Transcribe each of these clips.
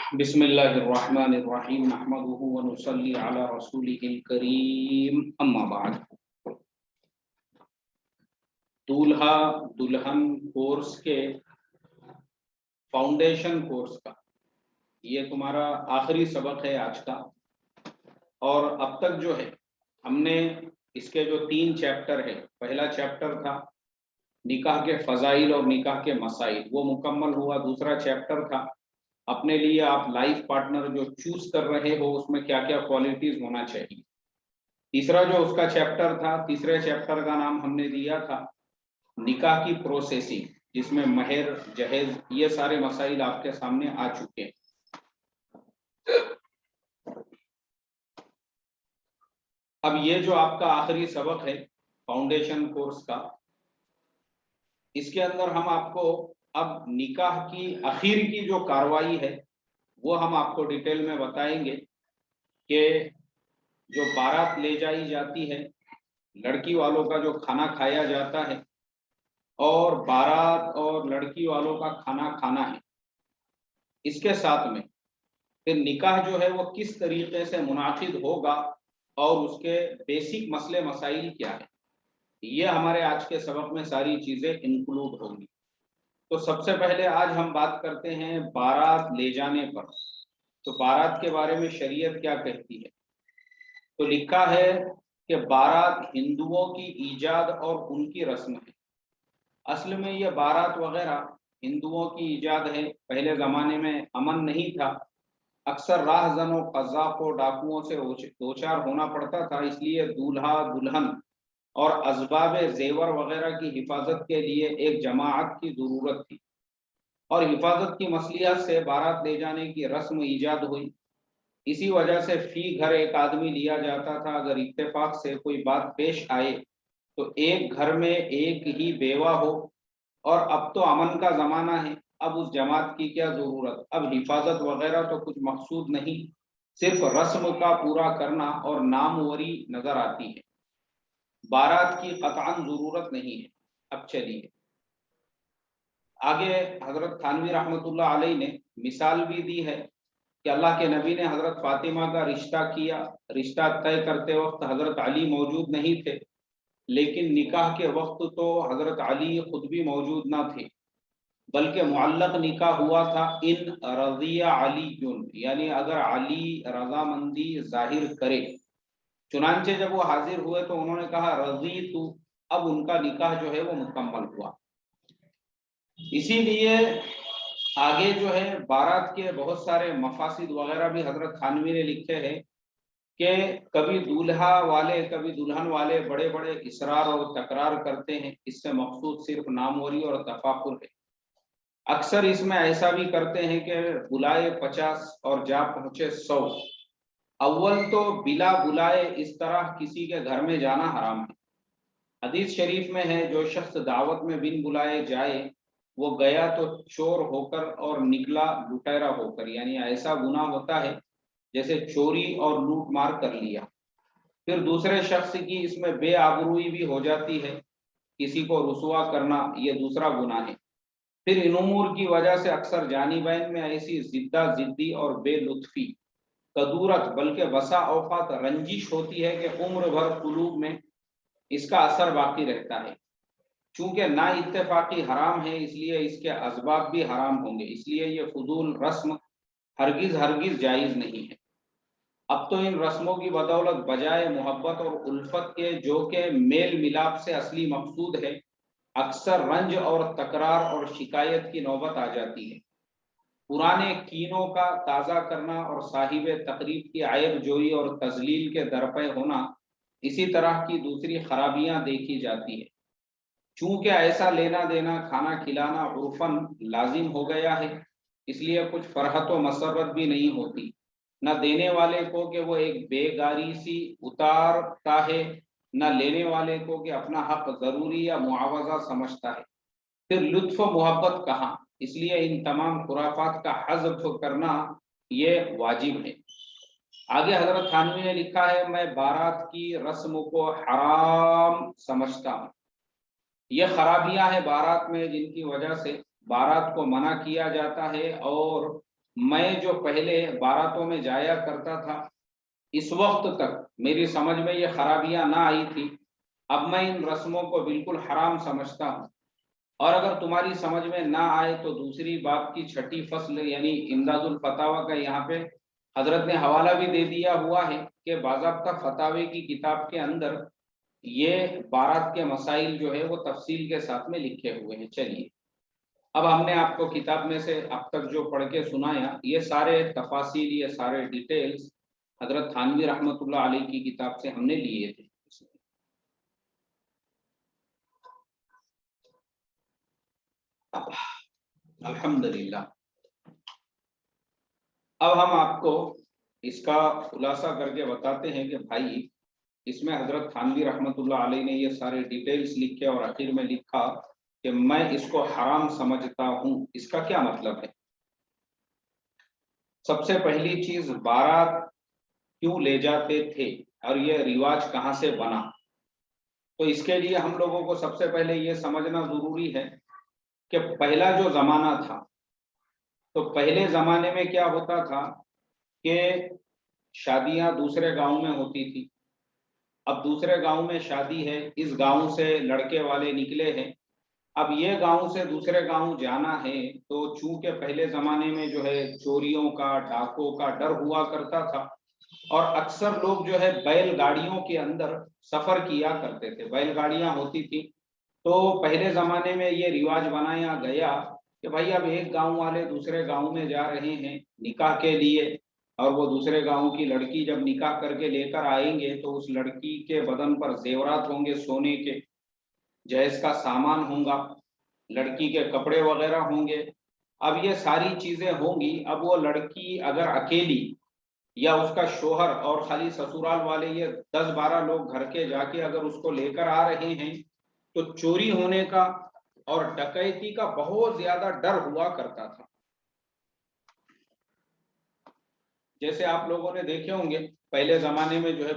बिस्मिल्लाहिर्रहमानिर्रहीम नहमदुहु व नुसल्ली अला रसूलिहिल करीम अम्मा बाद। दूल्हा दुल्हन कोर्स के फाउंडेशन कोर्स का ये तुम्हारा आखिरी सबक है आज का। और अब तक जो है हमने इसके जो 3 चैप्टर है, पहला चैप्टर था निकाह के फ़ज़ाइल और निकाह के मसाइल, वो मुकम्मल हुआ। दूसरा चैप्टर था अपने लिए आप लाइफ पार्टनर जो चूज कर रहे हो उसमें क्या क्या क्वालिटीज होना चाहिए। तीसरा जो उसका चैप्टर था, तीसरे चैप्टर का नाम हमने दिया था निकाह की प्रोसेसिंग, जिसमें महर जहेज ये सारे मसाइल आपके सामने आ चुके हैं। अब ये जो आपका आखिरी सबक है फाउंडेशन कोर्स का, इसके अंदर हम आपको अब निकाह की आखिर की जो कार्रवाई है वो हम आपको डिटेल में बताएंगे कि जो बारात ले जाई जाती है, लड़की वालों का जो खाना खाया जाता है और बारात और लड़की वालों का खाना खाना है, इसके साथ में फिर निकाह जो है वो किस तरीके से मुनाकिद होगा और उसके बेसिक मसले मसाइल क्या है, ये हमारे आज के सबक में सारी चीज़ें इंक्लूड होंगी। तो सबसे पहले आज हम बात करते हैं बारात ले जाने पर। तो बारात के बारे में शरीयत क्या कहती है। तो लिखा है कि बारात हिंदुओं की ईजाद और उनकी रस्म है। असल में ये बारात वगैरह हिंदुओं की ईजाद है। पहले ज़माने में अमन नहीं था, अक्सर राहजनों कज़ाक़ों डाकुओं से दो चार होना पड़ता था, इसलिए दूल्हा दुल्हन और असबाब जेवर वगैरह की हिफाजत के लिए एक जमाअत की ज़रूरत थी और हिफाजत की मसलियत से बारात ले जाने की रस्म ईजाद हुई। इसी वजह से फी घर एक आदमी लिया जाता था। अगर इत्तेफाक से कोई बात पेश आए तो एक घर में एक ही बेवा हो, और अब तो अमन का ज़माना है, अब उस जमात की क्या ज़रूरत। अब हिफाजत वगैरह तो कुछ मकसूद नहीं, सिर्फ रस्म का पूरा करना और नामवरी नज़र आती है, बारात की कतअन ज़रूरत नहीं है। अब चलिए आगे, हज़रत थानवी रहमतुल्लाह अलैहि ने मिसाल भी दी है कि अल्लाह के नबी ने हज़रत फ़ातिमा का रिश्ता किया। रिश्ता तय करते वक्त हज़रत अली मौजूद नहीं थे, लेकिन निकाह के वक्त तो हज़रत अली खुद भी मौजूद ना थे, बल्कि मुअल्लक़ निकाह हुआ था इन रज़िया अलीयुन, यानी अगर अली रज़ामंदी जाहिर करे। चुनांचे जब वो हाजिर हुए तो उन्होंने कहा रज़ीतु, अब उनका निकाह जो है वो मुकम्मल हुआ। इसीलिए आगे जो है बारात के बहुत सारे मफासिद वगैरह भी हज़रत थानवी ने लिखे हैं कि कभी दूल्हा वाले कभी दुल्हन वाले बड़े बड़े इसरार और तकरार करते हैं, इससे मकसूद सिर्फ नामवरी और तफाकुर है। अक्सर इसमें ऐसा भी करते हैं कि बुलाए 50 और जा पहुंचे 100। अव्वल तो बिला बुलाए इस तरह किसी के घर में जाना हराम है। हदीस शरीफ में है, जो शख्स दावत में बिन बुलाए जाए वो गया तो चोर होकर और निकला लुटेरा होकर, यानी ऐसा गुनाह होता है जैसे चोरी और लूट मार कर लिया। फिर दूसरे शख्स की इसमें बेआबरूई भी हो जाती है, किसी को रुसवा करना ये दूसरा गुनाह है। फिर इन उमूर की वजह से अक्सर जानिबैन में ऐसी जिद्दा जिद्दी और बेलुत्फी कदूरत बल्कि बसा औकात रंजिश होती है कि उम्र भर कुलूब में इसका असर बाकी रहता है। चूंकि ना इत्तेफाकी हराम है, इसलिए इसके असबाब भी हराम होंगे, इसलिए ये फजूल रस्म हरगिज हरगिज जायज़ नहीं है। अब तो इन रस्मों की बदौलत बजाय मोहब्बत और उल्फत के, जो के मेल मिलाप से असली मकसूद है, अक्सर रंज और तकरार और शिकायत की नौबत आ जाती है। पुराने कीनों का ताज़ा करना और साहिब तकरीब की आयब जोई और तजलील के दरपे होना, इसी तरह की दूसरी खराबियां देखी जाती है। चूंकि ऐसा लेना देना खाना खिलाना उर्फन लाजिम हो गया है, इसलिए कुछ फरहत व मसरत भी नहीं होती, न देने वाले को कि वो एक बेगारी सी उतारता है, न लेने वाले को कि अपना हक ज़रूरी या मुआवजा समझता है। फिर लुत्फ मोहब्बत कहाँ, इसलिए इन तमाम खुराफात का हज़्फ करना ये वाजिब है। आगे हज़रत थानवी ने लिखा है, मैं बारात की रस्म को हराम समझता हूँ। ये खराबियां हैं बारात में जिनकी वजह से बारात को मना किया जाता है और मैं जो पहले बारातों में जाया करता था, इस वक्त तक मेरी समझ में ये खराबियां ना आई थी। अब मैं इन रस्मों को बिल्कुल हराम समझता हूँ। और अगर तुम्हारी समझ में ना आए तो दूसरी बाब की छठी फसल यानी इमदादुल फतावा का यहाँ पे हजरत ने हवाला भी दे दिया हुआ है कि बाज़ाब्ता फतावे की किताब के अंदर ये बारात के मसाइल जो है वो तफसील के साथ में लिखे हुए हैं। चलिए, अब हमने आपको किताब में से अब तक जो पढ़ के सुनाया, ये सारे तफासिल, ये सारे डिटेल्स हजरत थानवी रहमतुल्लाह अलैह की किताब से हमने लिए थे। अल्हम्दुलिल्लाह। अब हम आपको इसका खुलासा करके बताते हैं कि भाई इसमें हजरत थानवी रहमतुल्लाह अलैह ने ये सारे डिटेल्स लिखे और आखिर में लिखा कि मैं इसको हराम समझता हूँ। इसका क्या मतलब है? सबसे पहली चीज, बारात क्यों ले जाते थे और ये रिवाज कहाँ से बना? तो इसके लिए हम लोगों को सबसे पहले ये समझना जरूरी है कि पहला जो जमाना था, तो पहले जमाने में क्या होता था कि शादियां दूसरे गांव में होती थी। अब दूसरे गांव में शादी है, इस गांव से लड़के वाले निकले हैं, अब ये गांव से दूसरे गांव जाना है, तो चूंकि पहले जमाने में जो है चोरियों का, डाकों का डर हुआ करता था, और अक्सर लोग जो है बैलगाड़ियों के अंदर सफर किया करते थे, बैलगाड़ियां होती थी। तो पहले जमाने में ये रिवाज बनाया गया कि भाई अब एक गांव वाले दूसरे गांव में जा रहे हैं निकाह के लिए, और वो दूसरे गांव की लड़की जब निकाह करके लेकर आएंगे तो उस लड़की के बदन पर जेवरात होंगे, सोने के जहेज का सामान होगा, लड़की के कपड़े वगैरह होंगे। अब ये सारी चीजें होंगी। अब वो लड़की अगर अकेली या उसका शोहर और खाली ससुराल वाले, ये 10-12 लोग घर के जाके अगर उसको लेकर आ रहे हैं, तो चोरी होने का और डकैती का बहुत ज्यादा डर हुआ करता था। जैसे आप लोगों ने देखे होंगे पहले जमाने में जो है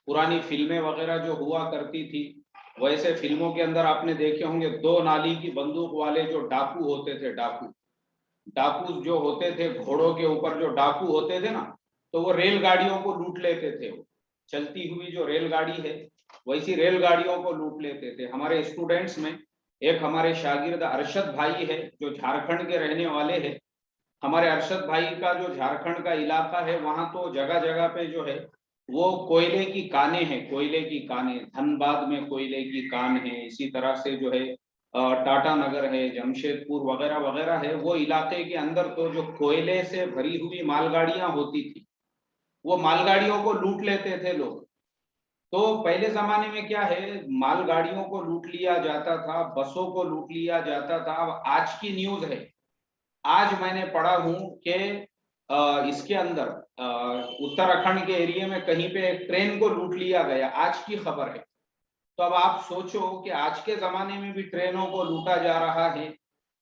पुरानी फिल्में वगैरह जो हुआ करती थी, वैसे फिल्मों के अंदर आपने देखे होंगे 2 नाली की बंदूक वाले जो डाकू होते थे, डाकू जो होते थे, घोड़ों के ऊपर जो डाकू होते थे ना, तो वो रेलगाड़ियों को लूट लेते थे। वो चलती हुई जो रेलगाड़ी है, वैसी रेलगाड़ियों को लूट लेते थे। हमारे स्टूडेंट्स में एक हमारे शागिर्द अरशद भाई है जो झारखंड के रहने वाले हैं। हमारे अरशद भाई का जो झारखंड का इलाका है, वहां तो जगह जगह पे जो है वो कोयले की कानें हैं, कोयले की कानें, धनबाद में कोयले की कान है, इसी तरह से जो है टाटा नगर है, जमशेदपुर वगैरह वगैरह है। वो इलाके के अंदर तो जो कोयले से भरी हुई मालगाड़ियां होती थी, वो मालगाड़ियों को लूट लेते थे लोग। तो पहले जमाने में क्या है, मालगाड़ियों को लूट लिया जाता था, बसों को लूट लिया जाता था। अब आज की न्यूज है, आज मैंने पढ़ा हूं कि इसके अंदर उत्तराखंड के एरिया में कहीं पे एक ट्रेन को लूट लिया गया, आज की खबर है। तो अब आप सोचो कि आज के जमाने में भी ट्रेनों को लूटा जा रहा है,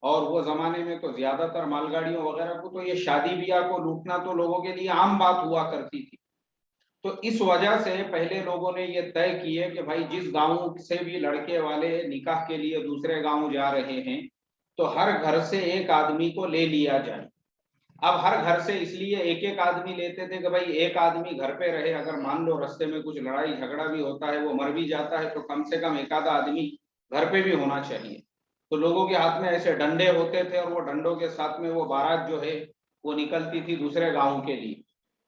और वो जमाने में तो ज्यादातर मालगाड़ियों वगैरह को, तो ये शादी ब्याह को लूटना तो लोगों के लिए आम बात हुआ करती थी। तो इस वजह से पहले लोगों ने ये तय किए कि भाई जिस गांव से भी लड़के वाले निकाह के लिए दूसरे गांव जा रहे हैं, तो हर घर से एक आदमी को ले लिया जाए। अब हर घर से इसलिए एक एक आदमी लेते थे कि भाई एक आदमी घर पे रहे, अगर मान लो रास्ते में कुछ लड़ाई झगड़ा भी होता है, वो मर भी जाता है, तो कम से कम एक आधा आदमी घर पे भी होना चाहिए। तो लोगों के हाथ में ऐसे डंडे होते थे, और वो डंडों के साथ में वो बारात जो है वो निकलती थी दूसरे गाँव के लिए।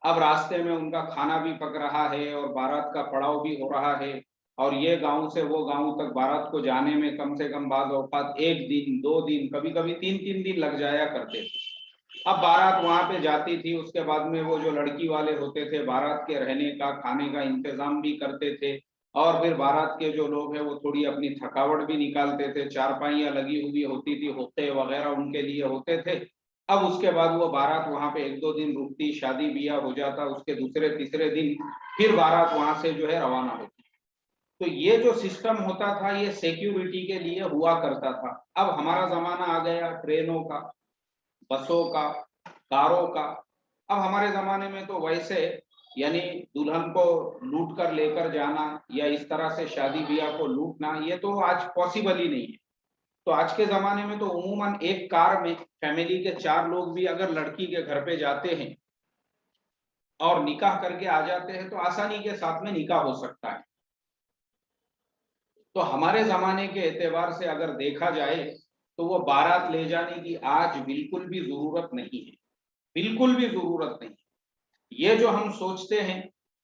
अब रास्ते में उनका खाना भी पक रहा है और बारात का पड़ाव भी हो रहा है, और ये गांव से वो गांव तक बारात को जाने में कम से कम बाज़ औक़ात 1 दिन 2 दिन, कभी कभी 3-3 दिन लग जाया करते थे। अब बारात वहां पे जाती थी, उसके बाद में वो जो लड़की वाले होते थे बारात के रहने का, खाने का इंतजाम भी करते थे, और फिर बारात के जो लोग हैं वो थोड़ी अपनी थकावट भी निकालते थे, चारपाइयां लगी हुई होती थी, हुक्के वगैरह उनके लिए होते थे। अब उसके बाद वो बारात वहां पे 1-2 दिन रुकती, शादी ब्याह हो जाता, उसके दूसरे तीसरे दिन फिर बारात वहां से जो है रवाना होती। तो ये जो सिस्टम होता था ये सिक्योरिटी के लिए हुआ करता था। अब हमारा जमाना आ गया ट्रेनों का, बसों का, कारों का। अब हमारे जमाने में तो वैसे यानी दुल्हन को लूट कर लेकर जाना या इस तरह से शादी ब्याह को लूटना, ये तो आज पॉसिबल ही नहीं है। तो आज के जमाने में तो उमूमन एक कार में फैमिली के 4 लोग भी अगर लड़की के घर पे जाते हैं और निकाह करके आ जाते हैं तो आसानी के साथ में निकाह हो सकता है। तो हमारे जमाने के एतबार से अगर देखा जाए तो वो बारात ले जाने की आज बिल्कुल भी जरूरत नहीं है, बिल्कुल भी जरूरत नहीं। ये जो हम सोचते हैं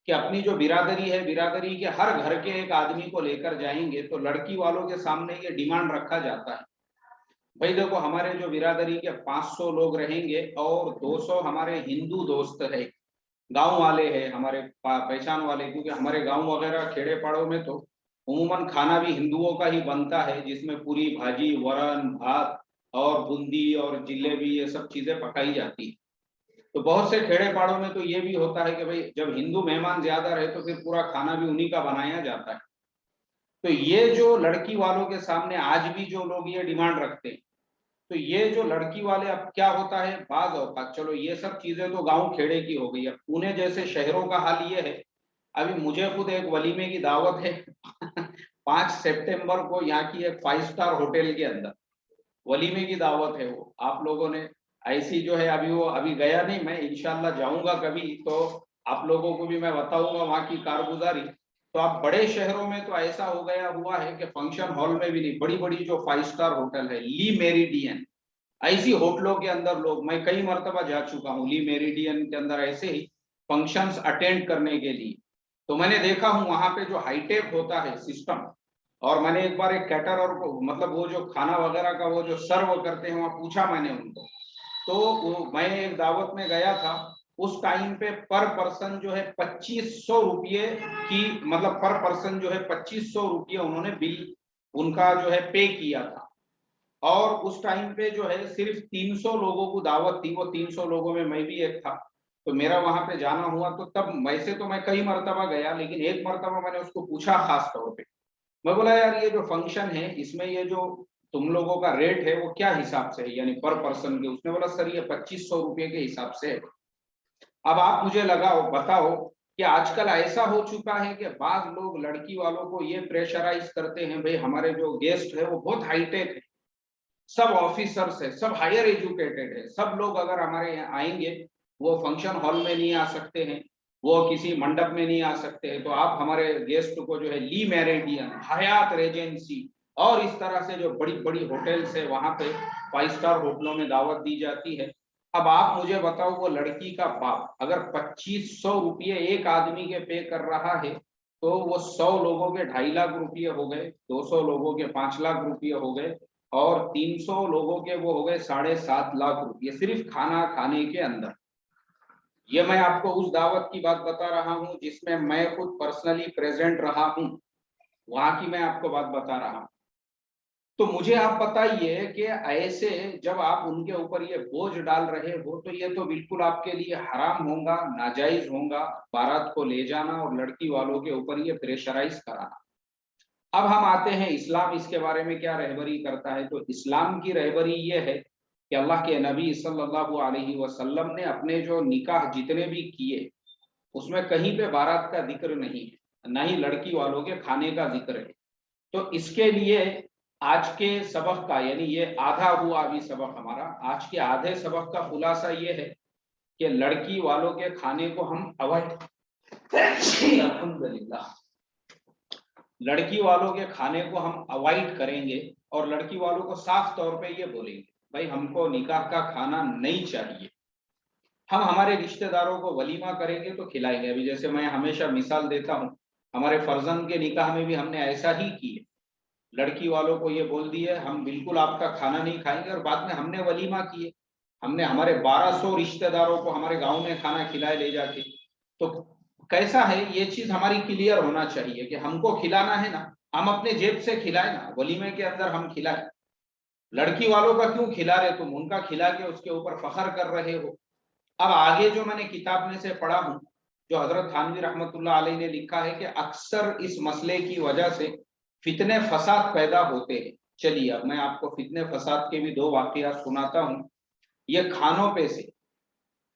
कि अपनी जो बिरादरी है, बिरादरी के हर घर के एक आदमी को लेकर जाएंगे, तो लड़की वालों के सामने ये डिमांड रखा जाता है, भाई देखो हमारे जो बिरादरी के 500 लोग रहेंगे और 200 हमारे हिंदू दोस्त है, गांव वाले हैं, हमारे पहचान वाले, क्योंकि हमारे गांव वगैरह खेड़े पाड़ों में तो उमूमन खाना भी हिंदुओं का ही बनता है, जिसमें पूरी भाजी, वरण, भात और बूंदी और जिलेबी ये सब चीजें पकाई जाती है। तो बहुत से खेड़े पाड़ों में तो ये भी होता है कि भाई जब हिंदू मेहमान ज्यादा रहे तो फिर पूरा खाना भी उन्हीं का बनाया जाता है। तो ये जो लड़की वालों के सामने आज भी जो लोग ये डिमांड रखते हैं, तो ये जो लड़की वाले, अब क्या होता है बाज औकात, चलो ये सब चीजें तो गांव खेड़े की हो गई, अब पुणे जैसे शहरों का हाल ये है। अभी मुझे खुद एक वलीमे की दावत है 5 सितंबर को, यहाँ की एक 5 स्टार होटल के अंदर वलीमे की दावत है। वो आप लोगों ने ऐसी जो है, अभी वो अभी गया नहीं, मैं इंशाल्लाह जाऊंगा कभी, तो आप लोगों को भी मैं बताऊंगा वहाँ की कारगुजारी। तो आप बड़े शहरों में तो ऐसा हो गया हुआ है कि फंक्शन हॉल में भी नहीं, बड़ी बड़ी जो 5 स्टार होटल है, ली मेरिडियन, ऐसी होटलों के अंदर लोग, मैं कई मरतबा जा चुका हूँ ली मेरिडियन के अंदर ऐसे ही फंक्शंस अटेंड करने के लिए। तो मैंने देखा हूँ वहां पे जो हाईटेक होता है सिस्टम, और मैंने एक बार एक कैटरर को, मतलब वो जो खाना वगैरह का वो जो सर्व करते हैं, वहां पूछा मैंने उनको, तो मैं एक दावत में गया था, उस टाइम पे पर पर्सन जो है 2500 रुपये की, मतलब पर पर्सन जो है 2500 रुपये उन्होंने बिल उनका जो है पे किया था। और उस टाइम पे जो है सिर्फ 300 लोगों को दावत थी, वो 300 लोगों में मैं भी एक था। तो मेरा वहां पे जाना हुआ, तो तब वैसे तो मैं कई मरतबा गया, लेकिन एक मरतबा मैंने उसको पूछा खास तौर पे, मैं बोला यार ये जो फंक्शन है इसमें ये जो तुम लोगों का रेट है वो क्या हिसाब से है, यानी पर पर्सन के। उसने बोला सर ये 2500 रुपये के हिसाब से है। अब आप मुझे लगाओ बताओ कि आजकल ऐसा हो चुका है कि बाज लोग लड़की वालों को ये प्रेशराइज करते हैं, भाई हमारे जो गेस्ट है वो बहुत हाईटेक है, सब ऑफिसर्स है, सब हायर एजुकेटेड है, सब लोग अगर हमारे यहाँ आएंगे वो फंक्शन हॉल में नहीं आ सकते हैं, वो किसी मंडप में नहीं आ सकते हैं, तो आप हमारे गेस्ट को जो है ली मेरिडियन, हयात रेजेंसी और इस तरह से जो बड़ी बड़ी होटल्स है वहां पे 5 स्टार होटलों में दावत दी जाती है। अब आप मुझे बताओ, वो लड़की का बाप अगर 2500 रुपये एक आदमी के पे कर रहा है, तो वो 100 लोगों के 2.5 लाख रुपये हो गए, 200 लोगों के 5 लाख रुपये हो गए, और 300 लोगों के वो हो गए 7.5 लाख रुपये सिर्फ खाना खाने के अंदर। ये मैं आपको उस दावत की बात बता रहा हूँ जिसमें मैं खुद पर्सनली प्रेजेंट रहा हूँ, वहां की मैं आपको बात बता रहा हूँ। तो मुझे आप बताइए कि ऐसे जब आप उनके ऊपर ये बोझ डाल रहे हो, तो ये तो बिल्कुल आपके लिए हराम होगा, नाजायज होगा, बारात को ले जाना और लड़की वालों के ऊपर ये प्रेशराइज कराना। अब हम आते हैं इस्लाम, इसके बारे में क्या रहबरी करता है। तो इस्लाम की रहबरी ये है कि अल्लाह के नबी सल्लल्लाहु अलैहि वसल्लम ने अपने जो निकाह जितने भी किए उसमें कहीं पे बारात का जिक्र नहीं है, ना ही लड़की वालों के खाने का जिक्र है। तो इसके लिए आज के सबक का, यानी ये आधा हुआ अभी सबक हमारा, आज के आधे सबक का खुलासा ये है कि लड़की वालों के खाने को हम अवॉइड अल्हम्दुलिल्लाह, लड़की वालों के खाने को हम अवॉइड करेंगे और लड़की वालों को साफ तौर पे ये बोलेंगे भाई हमको निकाह का खाना नहीं चाहिए, हम हमारे रिश्तेदारों को वलीमा करेंगे तो खिलाएंगे। अभी जैसे मैं हमेशा मिसाल देता हूँ, हमारे फर्जंद के निकाह में भी हमने ऐसा ही किया, लड़की वालों को ये बोल दिए हम बिल्कुल आपका खाना नहीं खाएंगे, और बाद में हमने वलीमा किए, हमने हमारे 1200 रिश्तेदारों को हमारे गांव में खाना खिलाए ले जाके। तो कैसा है ये चीज हमारी क्लियर होना चाहिए कि हमको खिलाना है ना, हम अपने जेब से खिलाए ना, वलीमे के अंदर हम खिलाए। लड़की वालों का क्यों खिला रहे तुम, उनका खिला के उसके ऊपर फखर कर रहे हो। अब आगे जो मैंने किताब में से पढ़ा हूँ, जो हजरत थानवी रहमतुल्लाह अलैह ने लिखा है कि अक्सर इस मसले की वजह से फितने फसाद पैदा होते हैं। चलिए अब मैं आपको फितने फसाद के भी 2 वाकयात सुनाता हूँ। ये खानों पे से,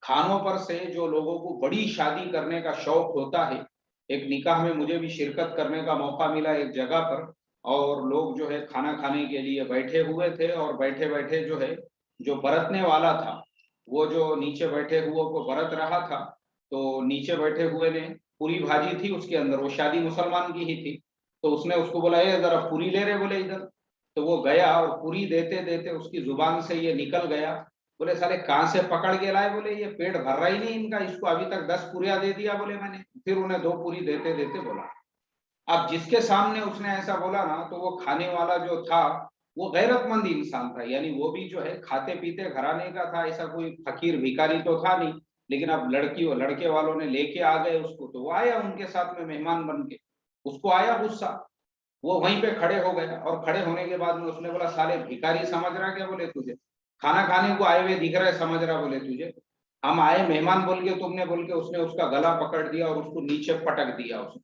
खानों पर से जो लोगों को बड़ी शादी करने का शौक होता है, एक निकाह में मुझे भी शिरकत करने का मौका मिला एक जगह पर, और लोग जो है खाना खाने के लिए बैठे हुए थे, और बैठे बैठे जो है जो बरतने वाला था वो जो नीचे बैठे हुए को बरत रहा था, तो नीचे बैठे हुए ने पूरी भाजी थी उसके अंदर, वो शादी मुसलमान की ही थी, तो उसने उसको बोला ये जरा पूरी ले रहे, बोले इधर। तो वो गया और पूरी देते देते उसकी जुबान से ये निकल गया। बोले साले कहाँ से पकड़ के लाए, बोले ये पेट भर रहा ही नहीं इनका, इसको अभी तक 10 पूरियां दे दिया, बोले मैंने। फिर उन्हें 2 पूरी देते देते बोला। अब जिसके सामने उसने ऐसा बोला ना, तो वो खाने वाला जो था वो गैरतमंद इंसान था, यानी वो भी जो है खाते पीते घराने का था, ऐसा कोई फकीर भिखारी तो था नहीं। लेकिन अब लड़के वालों ने लेके आ गए उसको, तो वो आया उनके साथ में मेहमान बन के। उसको आया गुस्सा, वो वहीं पे खड़े हो गए, और खड़े होने के बाद में उसने बोला साले भिखारी समझ रहा क्या, बोले तुझे खाना खाने को आए हुए दिख रहे समझ रहा, बोले तुझे हम आए मेहमान बोल के तुमने, बोल के उसने उसका गला पकड़ दिया और उसको नीचे पटक दिया उसने।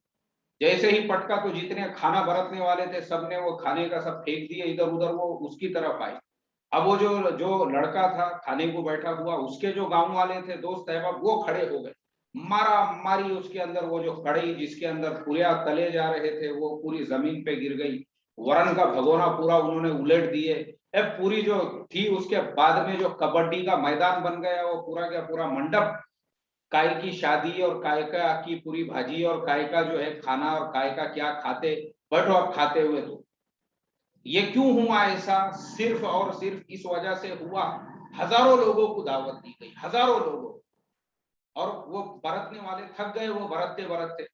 जैसे ही पटका तो जितने खाना बरतने वाले थे सबने वो खाने का सब फेंक दिए इधर उधर, वो उसकी तरफ आए। अब वो जो जो लड़का था खाने को बैठा हुआ, उसके जो गांव वाले थे दोस्त अहबाब, वो खड़े हो गए। मारा मारी उसके अंदर, वो जो कढ़ाई जिसके अंदर पूरियां तले जा रहे थे वो पूरी जमीन पे गिर गई। वरण का भगोना पूरा उन्होंने उलट दिए। पूरी जो थी उसके बाद में जो कबड्डी का मैदान बन गया, वो पूरा का पूरा मंडप, काय की शादी और काय का की पूरी भाजी और काय का जो है खाना और काय का क्या खाते, बैठो आप खाते हुए। तो ये क्यों हुआ ऐसा, सिर्फ और सिर्फ इस वजह से हुआ, हजारों लोगों को दावत दी गई, हजारों लोगों, और वो बरतने वाले थक गए, वो बरतते बरतते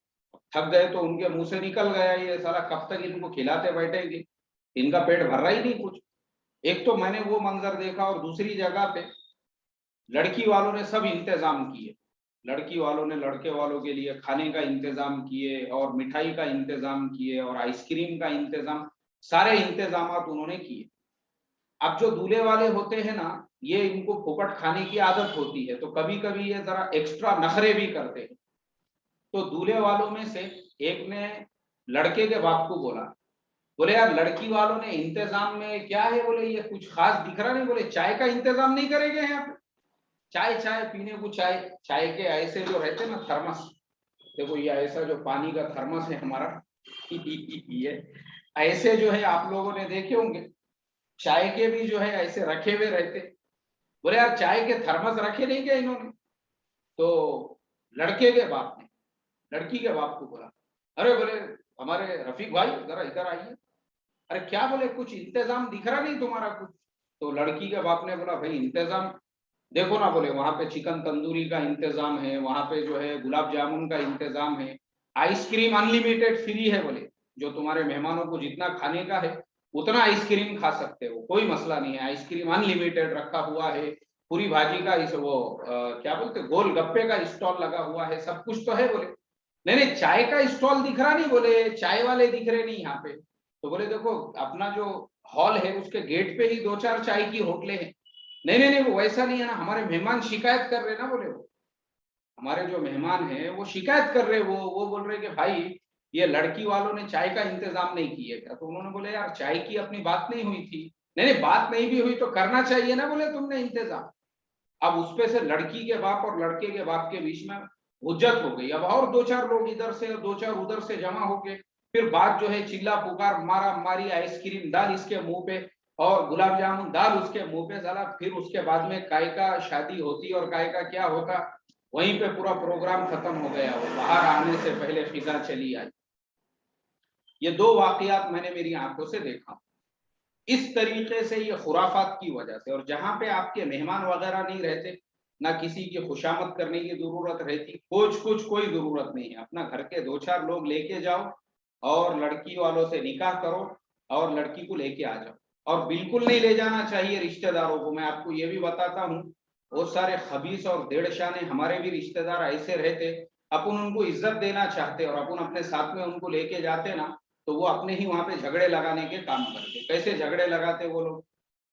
थक गए, तो उनके मुंह से निकल गया ये साला कब तक इनको खिलाते बैठेंगे, इनका पेट भर रहा ही नहीं कुछ। एक तो मैंने वो मंजर देखा, और दूसरी जगह पे लड़की वालों ने सब इंतजाम किए, लड़की वालों ने लड़के वालों के लिए खाने का इंतजाम किए और मिठाई का इंतजाम किए और आइसक्रीम का इंतजाम, सारे इंतजाम उन्होंने किए। अब जो दूल्हे वाले होते हैं ना, ये इनको फुकट खाने की आदत होती है, तो कभी कभी ये जरा एक्स्ट्रा नखरे भी करते हैं। तो दूल्हे वालों में से एक ने लड़के के बाप को बोला, बोले यार लड़की वालों ने इंतजाम में क्या है, बोले ये कुछ खास दिख रहा नहीं, बोले चाय का इंतजाम नहीं करेंगे यहाँ पे, चाय चाय पीने को, चाय चाय के ऐसे जो रहते ना थर्मस, देखो ये ऐसा जो पानी का थर्मस है हमारा ये ऐसे जो है आप लोगों ने देखे होंगे, चाय के भी जो है ऐसे रखे हुए रहते। बोले यार चाय के थर्मस रखे नहीं क्या इन्होंने। तो लड़के के बाप ने लड़की के बाप को बोला, अरे बोले हमारे रफीक भाई जरा इधर आइए, अरे क्या बोले कुछ इंतजाम दिख रहा नहीं तुम्हारा कुछ। तो लड़की के बाप ने बोला भाई इंतजाम देखो ना, बोले वहां पे चिकन तंदूरी का इंतजाम है, वहां पे जो है गुलाब जामुन का इंतजाम है, आइसक्रीम अनलिमिटेड फ्री है, बोले जो तुम्हारे मेहमानों को जितना खाने का है उतना आइसक्रीम खा सकते हो, कोई मसला नहीं है, आइसक्रीम अनलिमिटेड रखा हुआ है, पूरी भाजी का इस वो क्या बोलते गोल गप्पे का स्टॉल लगा हुआ है, सब कुछ तो है, बोले नहीं नहीं चाय का स्टॉल दिख रहा नहीं, बोले चाय वाले दिख रहे नहीं यहाँ पे। तो बोले देखो अपना जो हॉल है उसके गेट पे ही 2-4 चाय की होटलें हैं। नहीं नहीं नहीं वो वैसा नहीं है ना, हमारे मेहमान शिकायत कर रहे ना, बोले वो हमारे जो मेहमान हैं वो शिकायत कर रहे, वो बोल रहे कि भाई ये लड़की वालों ने चाय का इंतजाम नहीं किया क्या। तो उन्होंने बोले यार चाय की अपनी बात नहीं हुई थी। नहीं नहीं बात नहीं भी हुई तो करना चाहिए ना, बोले तुमने इंतजाम। अब उसपे से लड़की के बाप और लड़के के बाप के बीच में हुज्जत हो गई, अब और 2-4 लोग इधर से और 2-4 उधर से जमा हो गए। फिर बात जो है चिल्ला पुकार मारा मारी, आइसक्रीम डाल इसके मुंह पे और गुलाब जामुन डाल उसके मुंह पे, साला फिर उसके बाद में काय का शादी होती और काय का क्या होता, वहीं पे पूरा प्रोग्राम खत्म हो गया, वो बाहर आने से पहले फिजा चली आई। ये 2 वाकयात मैंने मेरी आंखों से देखा। इस तरीके से ये खुराफात की वजह से, और जहां पे आपके मेहमान वगैरह नहीं रहते, ना किसी की खुशामद करने की जरूरत रहती, कुछ कोई जरूरत नहीं है, अपना घर के 2-4 लोग लेके जाओ और लड़की वालों से निकाह करो और लड़की को लेके आ जाओ। और बिल्कुल नहीं ले जाना चाहिए रिश्तेदारों को, मैं आपको ये भी बताता हूँ, बहुत सारे खबीस और देड़शाने हमारे भी रिश्तेदार ऐसे रहते, अपन उनको इज्जत देना चाहते और अपन अपने साथ में उनको लेके जाते ना, तो वो अपने ही वहां पे झगड़े लगाने के काम करते। कैसे झगड़े लगाते वो लोग,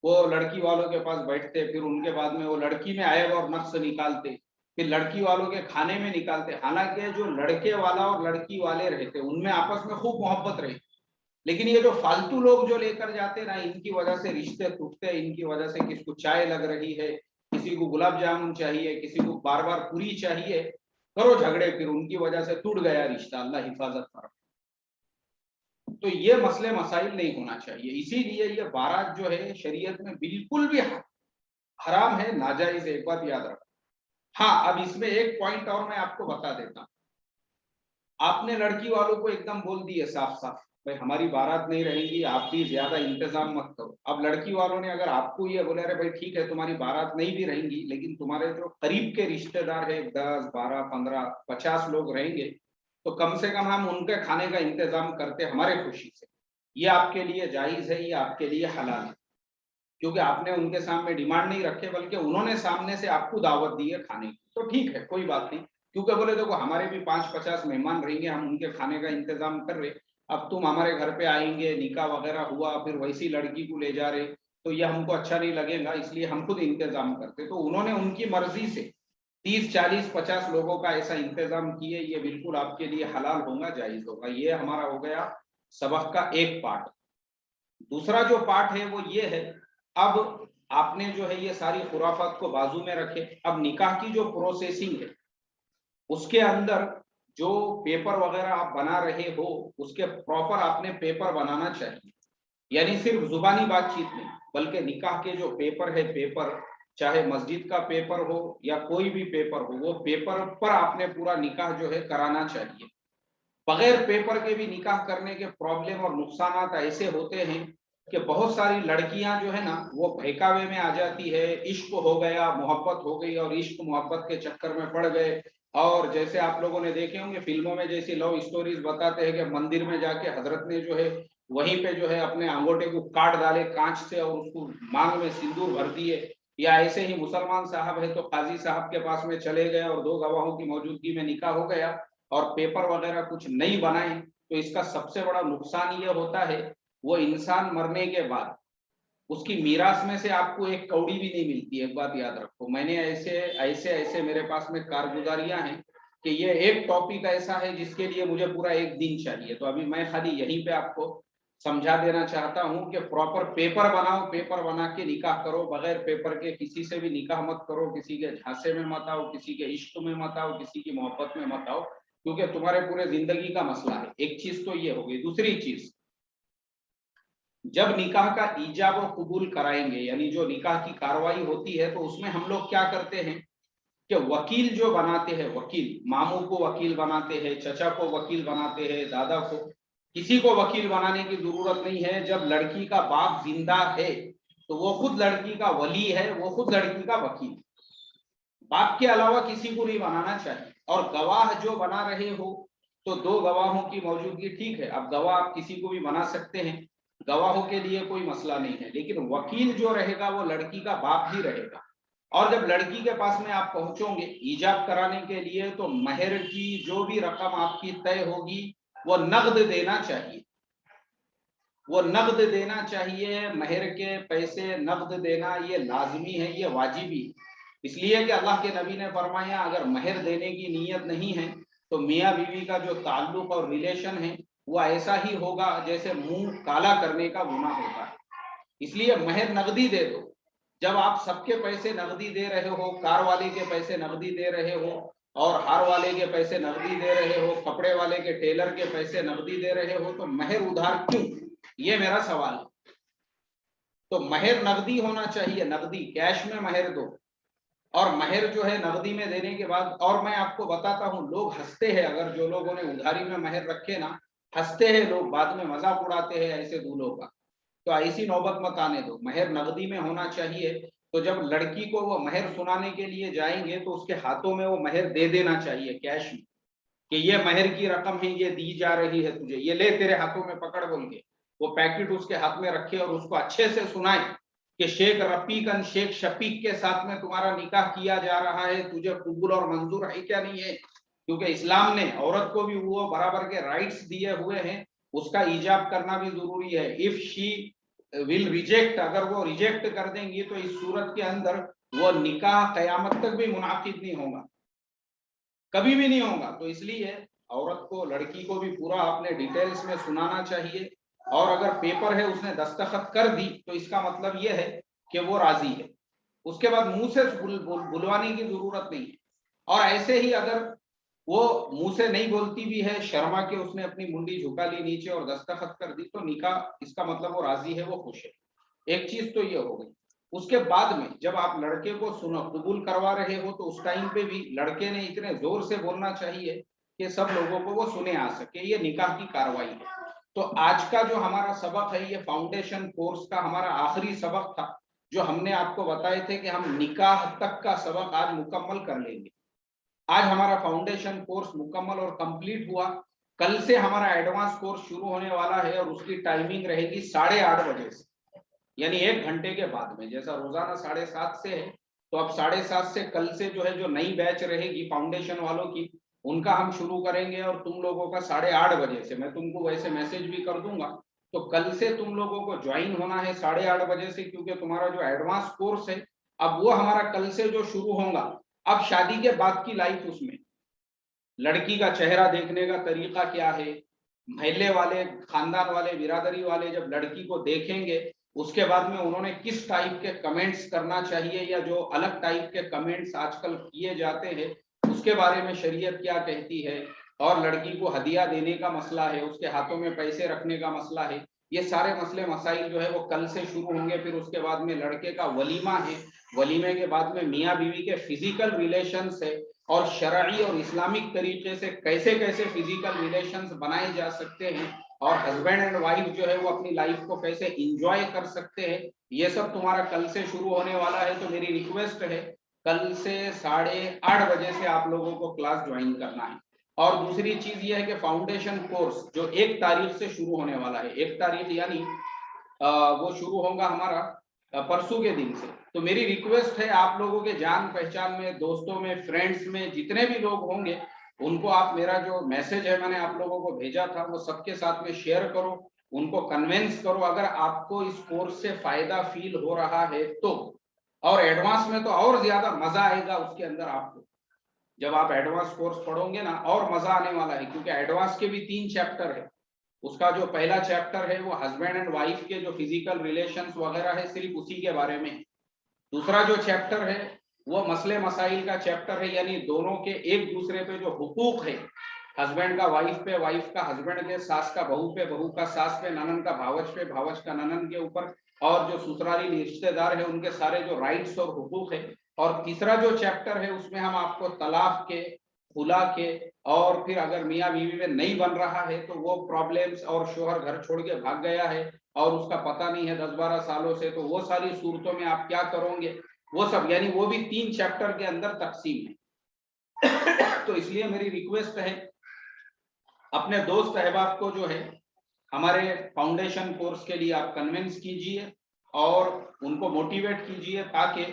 वो लड़की वालों के पास बैठते, फिर उनके बाद में वो लड़की में आएगा और नक्श निकालते, फिर लड़की वालों के खाने में निकालते। हालांकि जो लड़के वाला और लड़की वाले रहते उनमें आपस में खूब मोहब्बत रहती, लेकिन ये जो फालतू लोग जो लेकर जाते ना, इनकी वजह से रिश्ते टूटते, इनकी वजह से किसी को चाय लग रही है, किसी को गुलाब जामुन चाहिए, किसी को बार बार पूरी चाहिए, करो झगड़े, फिर उनकी वजह से टूट गया रिश्ता, अल्लाह हिफाजत फरमाए। तो ये मसले मसाइल नहीं होना चाहिए। इसीलिए ये बारात जो है शरीयत में बिल्कुल भी हराम है, नाजायज है, एक बात याद रखो। हाँ, अब इसमें एक पॉइंट और मैं आपको बता देता हूँ। आपने लड़की वालों को एकदम बोल दिए साफ साफ, भाई हमारी बारात नहीं रहेगी, आप भी ज्यादा इंतजाम मत करो। अब लड़की वालों ने अगर आपको ये बोले, अरे भाई ठीक है तुम्हारी बारात नहीं भी रहेंगी, लेकिन तुम्हारे जो करीब के रिश्तेदार है 10, 12, 15, 50 लोग रहेंगे, तो कम से कम हम उनके खाने का इंतजाम करते हमारे खुशी से। ये आपके लिए जायज है, ये आपके लिए हलाल है, क्योंकि आपने उनके सामने डिमांड नहीं रखे, बल्कि उन्होंने सामने से आपको दावत दी है खाने की। तो ठीक है, कोई बात नहीं, क्योंकि बोले देखो हमारे भी 5-50 मेहमान रहेंगे, हम उनके खाने का इंतजाम कर रहे, अब तुम हमारे घर पे आएंगे, निकाह वगैरह हुआ, फिर वैसी लड़की को ले जा रहे, तो ये हमको अच्छा नहीं लगेगा, इसलिए हम खुद इंतजाम करते। तो उन्होंने उनकी मर्जी से 30, 40, 50 लोगों का ऐसा इंतजाम किए, ये बिल्कुल आपके लिए हलाल होगा, जायज होगा। ये हमारा हो गया सबक का एक पार्ट। दूसरा जो पार्ट है वो ये है, अब आपने जो है ये सारी खुराफात को बाजू में रखे, अब निकाह की जो प्रोसेसिंग है उसके अंदर जो पेपर वगैरह आप बना रहे हो, उसके प्रॉपर आपने पेपर बनाना चाहिए। यानी सिर्फ जुबानी बातचीत नहीं, बल्कि निकाह के जो पेपर है, पेपर चाहे मस्जिद का पेपर हो या कोई भी पेपर हो, वो पेपर पर आपने पूरा निकाह जो है कराना चाहिए। बगैर पेपर के भी निकाह करने के प्रॉब्लम और नुकसान ऐसे होते हैं कि बहुत सारी लड़कियां जो है ना वो बहकावे में आ जाती है, इश्क हो गया, मोहब्बत हो गई, और इश्क मोहब्बत के चक्कर में पड़ गए। और जैसे आप लोगों ने देखे होंगे फिल्मों में जैसी लव स्टोरीज बताते हैं कि मंदिर में जाके हजरत ने जो है वहीं पे जो है अपने अंगूठे को काट डाले कांच से और उसको मांग में सिंदूर भर दिए। या ऐसे ही मुसलमान साहब है तो काजी साहब के पास में चले गए और 2 गवाहों की मौजूदगी में निकाह हो गया और पेपर वगैरह कुछ नहीं बनाए। तो इसका सबसे बड़ा नुकसान ये होता है, वो इंसान मरने के बाद उसकी मीरास में से आपको एक कौड़ी भी नहीं मिलती है। एक बात याद रखो, मैंने ऐसे ऐसे ऐसे मेरे पास में कारगुजारियां हैं कि ये एक टॉपिक ऐसा है जिसके लिए मुझे पूरा एक दिन चाहिए। तो अभी मैं खाली यहीं पे आपको समझा देना चाहता हूं कि प्रॉपर पेपर बनाओ, पेपर बना के निकाह करो। बगैर पेपर के किसी से भी निकाह मत करो, किसी के झांसे में मत आओ, किसी के इश्क में मत आओ, किसी की मोहब्बत में मत आओ, क्योंकि तुम्हारे पूरे जिंदगी का मसला है। एक चीज तो ये हो गई। दूसरी चीज, जब निकाह का ईजाब और कबूल कराएंगे, यानी जो निकाह की कार्रवाई होती है, तो उसमें हम लोग क्या करते हैं कि वकील जो बनाते हैं, वकील मामू को वकील बनाते हैं, चचा को वकील बनाते हैं, दादा को, किसी को वकील बनाने की जरूरत नहीं है। जब लड़की का बाप जिंदा है तो वो खुद लड़की का वली है, वो खुद लड़की का वकील। बाप के अलावा किसी को नहीं बनाना चाहिए। और गवाह जो बना रहे हो तो 2 गवाहों की मौजूदगी ठीक है, अब गवाह आप किसी को भी बना सकते हैं, गवाहों के लिए कोई मसला नहीं है, लेकिन वकील जो रहेगा वो लड़की का बाप ही रहेगा। और जब लड़की के पास में आप पहुंचोगे ईजाब कराने के लिए, तो महर की जो भी रकम आपकी तय होगी वो नगद देना चाहिए, वो नगद देना चाहिए। महर के पैसे नगद देना ये लाजमी है, ये वाजिबी है। इसलिए कि अल्लाह के नबी ने फरमाया, अगर महर देने की नीयत नहीं है तो मियाँ बीवी का जो ताल्लुक और रिलेशन है वो ऐसा ही होगा जैसे मुंह काला करने का गुनाह होता है। इसलिए महर नगदी दे दो। जब आप सबके पैसे नगदी दे रहे हो, कार वाले के पैसे नगदी दे रहे हो, और हार वाले के पैसे नगदी दे रहे हो, कपड़े वाले के टेलर के पैसे नगदी दे रहे हो, तो महर उधार क्यों? ये मेरा सवाल है। तो महर नगदी होना चाहिए, नगदी कैश में महर दो। और महर जो है नगदी में देने के बाद, और मैं आपको बताता हूँ, लोग हंसते हैं, अगर जो लोगों ने उधारी में महर रखे ना, हंसते हैं लोग, बाद में मजाक उड़ाते हैं ऐसे दूल्हों का। तो ऐसी नौबत मत आने दो, महर नगदी में होना चाहिए। तो जब लड़की को वो महर सुनाने के लिए जाएंगे तो उसके हाथों में वो महर दे देना चाहिए कैश में, कि ये महर की रकम है, ये दी जा रही है तुझे, ये ले तेरे हाथों में पकड़ बोल के वो पैकेट उसके हाथ में रखे और उसको अच्छे से सुनाए कि शेख रफीक एंड शेख शफीक के साथ में तुम्हारा निकाह किया जा रहा है, तुझे कबूल और मंजूर है क्या नहीं है। क्योंकि इस्लाम ने औरत को भी वो बराबर के राइट्स दिए हुए हैं, उसका ईजाब करना भी जरूरी है। इफ शी विल रिजेक्ट, अगर वो रिजेक्ट कर देंगी तो इस सूरत के अंदर वो निकाह कयामत तक भी मुनाकिद नहीं होगा, कभी भी नहीं होगा। तो इसलिए औरत को, लड़की को भी पूरा अपने डिटेल्स में सुनाना चाहिए। और अगर पेपर है उसने दस्तखत कर दी तो इसका मतलब यह है कि वो राजी है। उसके बाद मुंह से बुलवाने की जरूरत नहीं है। और ऐसे ही अगर वो मुंह से नहीं बोलती भी है, शर्मा के उसने अपनी मुंडी झुका ली नीचे और दस्तखत कर दी, तो निकाह, इसका मतलब वो राजी है, वो खुश है। एक चीज तो ये हो गई। उसके बाद में जब आप लड़के को सुनो कबूल करवा रहे हो, तो उस टाइम पे भी लड़के ने इतने जोर से बोलना चाहिए कि सब लोगों को वो सुने आ सके। ये निकाह की कार्रवाई है। तो आज का जो हमारा सबक है, ये फाउंडेशन कोर्स का हमारा आखिरी सबक था, जो हमने आपको बताए थे कि हम निकाह तक का सबक आज मुकम्मल कर लेंगे। आज हमारा फाउंडेशन कोर्स मुकम्मल और कंप्लीट हुआ। कल से हमारा एडवांस कोर्स शुरू होने वाला है और उसकी टाइमिंग रहेगी 8:30 बजे से, यानी 1 घंटे के बाद में। जैसा रोजाना 7:30 से है, तो अब 7:30 से कल से जो है, जो नई बैच रहेगी फाउंडेशन वालों की, उनका हम शुरू करेंगे। और तुम लोगों का 8:30 बजे से, मैं तुमको वैसे मैसेज भी कर दूंगा। तो कल से तुम लोगों को ज्वाइन होना है 8:30 बजे से, क्योंकि तुम्हारा जो एडवांस कोर्स है, अब वो हमारा कल से जो शुरू होगा। अब शादी के बाद की लाइफ, उसमें लड़की का चेहरा देखने का तरीका क्या है, महल्ले वाले, खानदान वाले, बिरादरी वाले जब लड़की को देखेंगे, उसके बाद में उन्होंने किस टाइप के कमेंट्स करना चाहिए, या जो अलग टाइप के कमेंट्स आजकल किए जाते हैं, उसके बारे में शरीयत क्या कहती है। और लड़की को हदिया देने का मसला है, उसके हाथों में पैसे रखने का मसला है। ये सारे मसले मसाइल जो है वो कल से शुरू होंगे। फिर उसके बाद में लड़के का वलीमा है, वलीमे के बाद में मियाँ बीवी के फिजिकल रिलेशंस है, और शरई और इस्लामिक तरीके से कैसे कैसे फिजिकल रिलेशंस बनाए जा सकते हैं, और हस्बैंड एंड वाइफ जो है वो अपनी लाइफ को कैसे इंजॉय कर सकते हैं, ये सब तुम्हारा कल से शुरू होने वाला है। तो मेरी रिक्वेस्ट है, कल से 8:30 बजे से आप लोगों को क्लास ज्वाइन करना है। और दूसरी चीज ये है कि फाउंडेशन कोर्स जो 1 तारीख से शुरू होने वाला है, 1 तारीख यानी वो शुरू होगा हमारा परसों के दिन से। तो मेरी रिक्वेस्ट है, आप लोगों के जान पहचान में, दोस्तों में, फ्रेंड्स में जितने भी लोग होंगे, उनको आप मेरा जो मैसेज है मैंने आप लोगों को भेजा था, वो सबके साथ में शेयर करो, उनको कन्विंस करो। अगर आपको इस कोर्स से फायदा फील हो रहा है तो, और एडवांस में तो और ज्यादा मजा आएगा उसके अंदर आपको। जब आप एडवांस कोर्स पढ़ोगे ना, और मजा आने वाला है, क्योंकि एडवांस के भी 3 चैप्टर है। उसका जो पहला चैप्टर है वो हस्बैंड एंड वाइफ के जो फिजिकल रिलेशंस वगैरह है, सिर्फ उसी के बारे में। दूसरा जो चैप्टर है वो मसले मसाइल का चैप्टर है, यानी दोनों के एक दूसरे पे जो हुकूक है, हस्बैंड का वाइफ पे, वाइफ का हस्बैंड के, सास का बहू पे, बहू का सास पे, ननन का भावच पे, भावच का ननन के ऊपर, और जो ससुराली रिश्तेदार है उनके सारे जो राइट्स और हुकूक है। और तीसरा जो चैप्टर है उसमें हम आपको तलाक के, खुला के, और फिर अगर मियाँ बीवी में नहीं बन रहा है तो वो प्रॉब्लम्स, और शोहर घर छोड़ के भाग गया है और उसका पता नहीं है 10-12 सालों से, तो वो सारी सूरतों में आप क्या करोगे, वो सब, यानी वो भी 3 चैप्टर के अंदर तकसीम है। तो इसलिए मेरी रिक्वेस्ट है, अपने दोस्त अहबाब को जो है हमारे फाउंडेशन कोर्स के लिए आप कन्विंस कीजिए और उनको मोटिवेट कीजिए, ताकि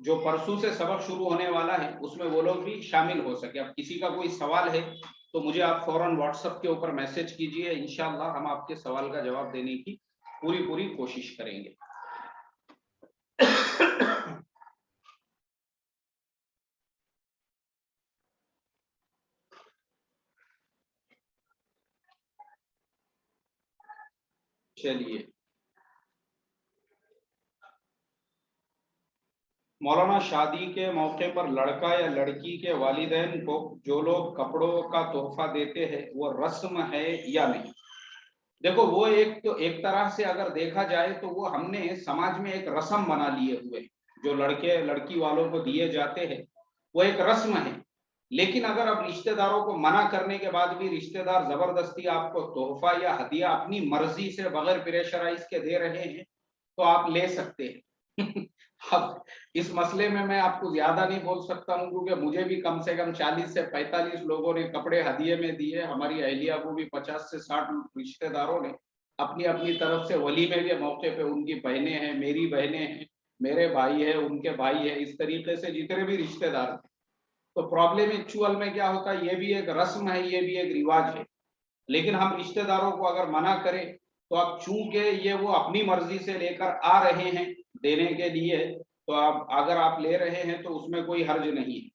जो परसों से सबक शुरू होने वाला है उसमें वो लोग भी शामिल हो सके। अब किसी का कोई सवाल है तो मुझे आप फौरन व्हाट्सएप के ऊपर मैसेज कीजिए, इंशाल्लाह हम आपके सवाल का जवाब देने की पूरी पूरी कोशिश करेंगे। चलिए, मौलाना, शादी के मौके पर लड़का या लड़की के वालिदैन को जो लोग कपड़ों का तोहफा देते हैं वो रस्म है या नहीं? देखो, वो एक तो एक तरह से अगर देखा जाए तो वो हमने समाज में एक रस्म बना लिए हुए, जो लड़के लड़की वालों को दिए जाते हैं वो एक रस्म है। लेकिन अगर अब रिश्तेदारों को मना करने के बाद भी रिश्तेदार जबरदस्ती आपको तोहफा या हदिया अपनी मर्जी से बगैर प्रेशराइज के दे रहे हैं, तो आप ले सकते हैं। अब इस मसले में मैं आपको ज्यादा नहीं बोल सकता हूँ, क्योंकि मुझे भी कम से कम 40 से 45 लोगों ने कपड़े हदिये में दिए। हमारी अहलिया को भी 50 से 60 रिश्तेदारों ने अपनी अपनी तरफ से वलीमे के मौके पे, उनकी बहनें हैं, मेरी बहनें हैं, मेरे भाई है, उनके भाई है, इस तरीके से जितने भी रिश्तेदार थे। तो प्रॉब्लम एक्चुअल में क्या होता है, ये भी एक रस्म है, ये भी एक रिवाज है। लेकिन हम रिश्तेदारों को अगर मना करें, तो अब चूंकि ये वो अपनी मर्जी से लेकर आ रहे हैं देने के लिए, तो आप अगर आप ले रहे हैं तो उसमें कोई हर्ज नहीं है।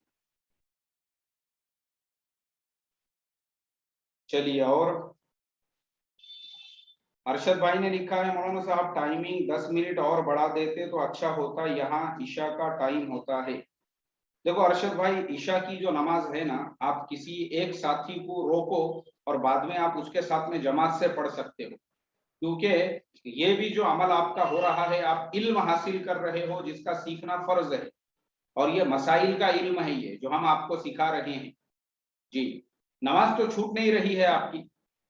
चलिए, और अरशद भाई ने लिखा है, मौलाना साहब टाइमिंग 10 मिनट और बढ़ा देते तो अच्छा होता, यहाँ ईशा का टाइम होता है। देखो अरशद भाई, ईशा की जो नमाज है ना, आप किसी एक साथी को रोको और बाद में आप उसके साथ में जमात से पढ़ सकते हो, क्योंकि ये भी जो अमल आपका हो रहा है, आप इल्म हासिल कर रहे हो जिसका सीखना फर्ज है, और ये मसाइल का इल्म है ये जो हम आपको सिखा रहे हैं। जी, नमाज तो छूट नहीं रही है आपकी।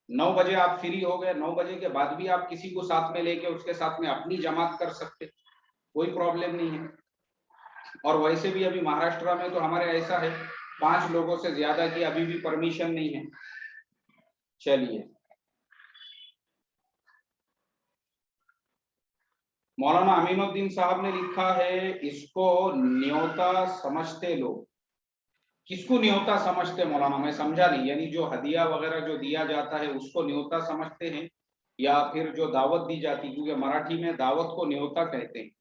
9 बजे आप फ्री हो गए, 9 बजे के बाद भी आप किसी को साथ में लेके उसके साथ में अपनी जमात कर सकते, कोई प्रॉब्लम नहीं है। और वैसे भी अभी महाराष्ट्र में तो हमारे ऐसा है, 5 लोगों से ज्यादा की अभी भी परमिशन नहीं है। चलिए, मौलाना अमीनुद्दीन साहब ने लिखा है, इसको न्योता समझते लोग। किसको न्योता समझते मौलाना, मैं समझा नहीं। यानी जो हदिया वगैरह जो दिया जाता है उसको न्योता समझते हैं, या फिर जो दावत दी जाती, क्योंकि मराठी में दावत को न्योता कहते हैं।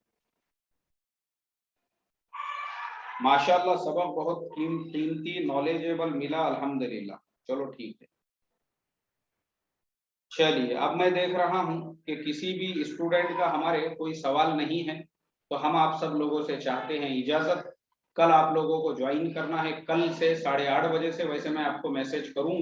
माशाल्लाह, सबक बहुत कीमती नॉलेजेबल मिला, अल्हम्दुलिल्लाह। चलो ठीक है। चलिए, अब मैं देख रहा हूं कि किसी भी स्टूडेंट का हमारे कोई सवाल नहीं है, तो हम आप सब लोगों से चाहते हैं इजाजत। कल आप लोगों को ज्वाइन करना है, कल से 8:30 बजे से, वैसे मैं आपको मैसेज करूंगा।